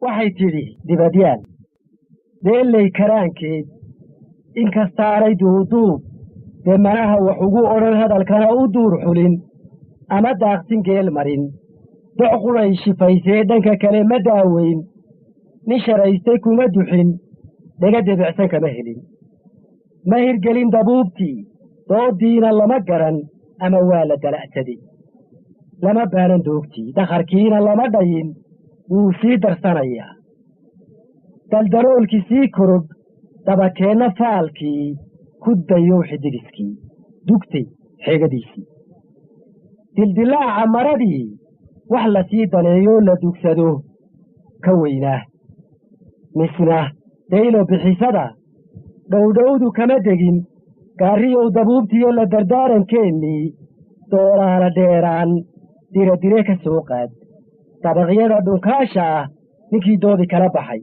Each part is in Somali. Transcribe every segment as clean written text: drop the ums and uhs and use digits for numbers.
waxay tidhi dibadyaan deellay karaankeed inkasta aanay duuduub dee manaha wax ugu odhan hadalkana u duur xulin ama daaqsin geel marin doc qudhay shifaysee dhanka kale ma daaweyn nin sharaystay kuma duxin dhega debicsan kama helin ma hirgelin dabuubtii dooddiina lama garan ama waa la dala'saday lama baanan doogtii dakharkiina lama dhayin wuu sii darsanayaa daldaloolkii sii korog dabakeenna faalkii ku dayow xidigiskii dugtay xeegadiisii dildilaaca maradii wax la sii daneeyoo la dugsado ka weynaa misna daylo bixisada dhowdhowdu kama degin gaarriyow dabuubtiyo la dardaarankeenii doolaala dheeraan diradire ka soo qaad dabaqyada dhunkaasha ah ninkii doodi kala baxay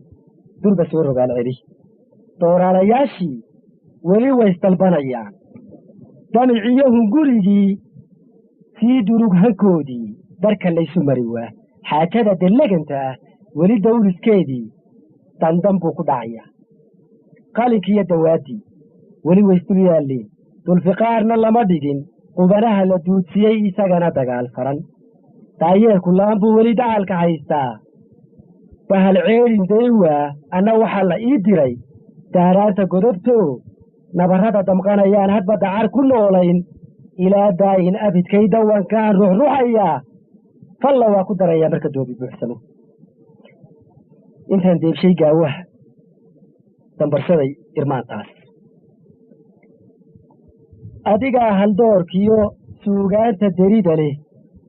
durba soo rogaal celi dooraalayaashii weli waysdalbanayaan damiciyo hungurigii sii durug hankoodii darka laysu mari waa xaajada delleganta ah weli dawliskeedii dandan buu ku dhacayaa qalinkiiyo dawaaddii weli waysdul yaalleen dulfiqaarna lama dhigin qubanaha la duudsiyey isagana dagaal faran daayeerku la'aan buu weli dacalka haystaa bahal ceelin daywaa anna waxaa la ii diray daaraanta godobtoo nabarrada damqanayaan hadba dacar ku noolayn ilaa daayin abidkay dawankaan ruxruxayaa falla waa ku darayaa marka doobi buuxsamo intaan deebshay gaawaha dambarsaday irmaantaas adigaa haldoorkiyo suugaanta derida leh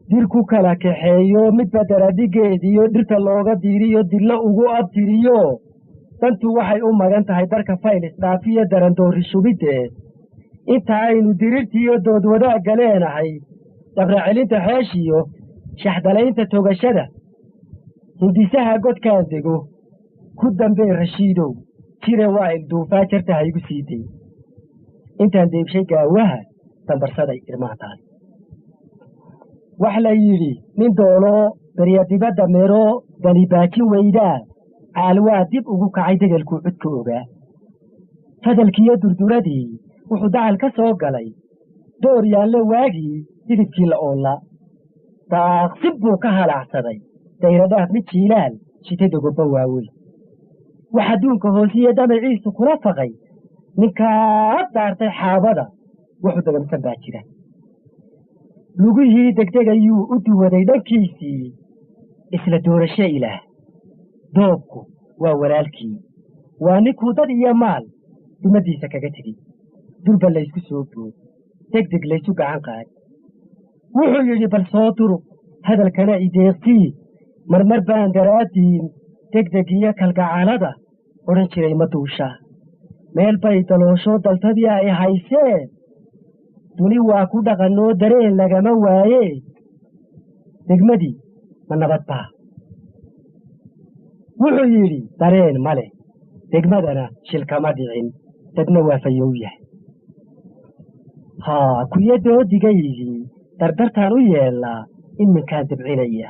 dir ku kala kaxeeyo midba daradhigeediyo dhirta looga diiriyo dillo ugu abtiriyo dantu waxay u magan tahay darka faylis dhaafiyo darandoorri shubiddeed inta aynu dirirtiiyo dood wadaagga leenahay dabracelinta xeeshiyo shaxdalaynta togashada hindisaha godkaan dego ku dambee rashiidow jire waa ilduufaa jarta haygu siiday intaan deebshay gaawaha dambarsaday irmaantaas wax la yidhi nin dooloo berya dibadda meeroo dani baajin weydaa caalwaa dib ugu kacay degelkuu cudka ogaa fadalkiiyo durduradii wuxuu dacal ka soo galay door yaanle waagii hidibkii la oollaa daaqsib buu ka halaacsaday dayradhaaf mid jiilaal shita dogobba waaweyn wax adduunka hoosiyo damaciisu kula faqay ninkaa daartay xaabada wuxuu dagamsan baa jira lugihii degdegayuu u duwaday dhankiisii isla doorasho ilaah doobku waa walaalkii waa ninkuu dad iyo maal dumaddiisa kaga tegey durba laysku soo boog degdeg laysu gacan qaad wuxuu yidhi bal soo duruq hadalkana ideeqtii marmar baan daraaddiin degdeg iyo kalgacalada odhan jiray ma duushaa meel bay dalooshoo daltadii ay hayseen duni waa ku dhaqannoo dareen lagama waayee degmadii ma nabad baa wuxuu yidhi dareen ma leh degmadana shil kama dhicin dadna waa fayow yahay haa kuyo doodigaydii dardartaan u yeellaa iminkaan dibcinaya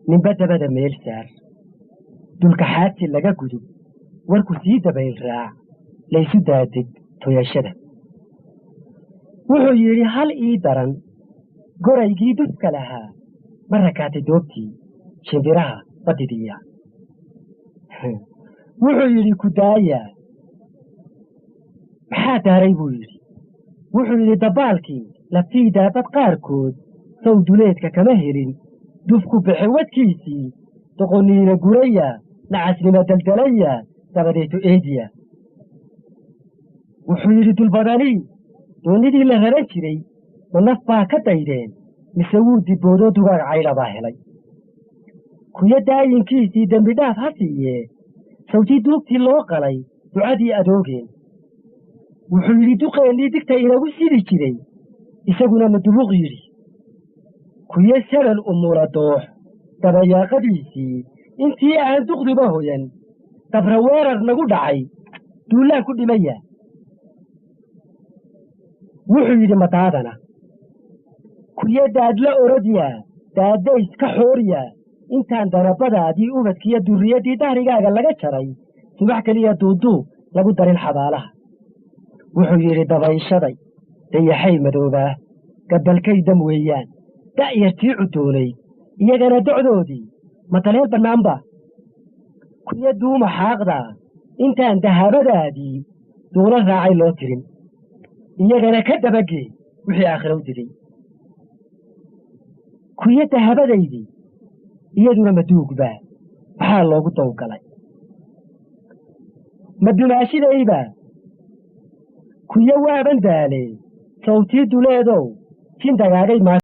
ninba dabada meel saar dulkaxaadsi laga gudub warku sii dabayl raac laysu daadeg toyashada wuxuu yidhi hal ii daran goraygii dufka lahaa ma rakaatay doobtii shimbiraha badidiya wuxuu yidhi ku daayaa maxaa daaray buu yidhi wuxuu yidhi dabbaalkii laftii daabad qaarkood sow duleedka kama helin dufku baxe wadkiisii doqonniina guraya nacasnima daldalaya dabadeeto eediya wuxuu yidhi dulbadanii doonnidii la raran jiray ma naf baa ka daydeen mise wuu dibboodoo dugaag caydha baa helay kuyo daayinkiisii dembidhaaf ha siiyee sawtii duugtii loo qalay ducadii adoogeen wuxuu yidhi duqeennii digta inagu sidi jiray isaguna ma dubuq yidhi kuyo salal umula doox dabayaaqadiisii intii aan duqdiba hoyan dabra weerar nagu dhacay duullaan ku dhimaya wuxuu yidhi mataadana kuyo daadla orodyaa daaddays ka xooryaa intaan darabadaadii ubadkiiyo durriyaddii dahrigaaga laga jaray subax keliya duuduub lagu darin xabaalaha wuxuu yidhi dabayshaday dayaxay madoobaa gabalkay dam weeyaan da'yartii cudoonayd iyagana docdoodii mataleel bannaanba kuyo duuma xaaqdaa intaan dahabadaadii duulo raacay loo tirin iyagana ka dabagee wixii aakhiro u digay kuyo dahabadaydii iyaduna maduugbaa maxaa loogu dawgalay ma dumaashidaybaa kuyo waaban daalee sawtii duleedow jin dagaagay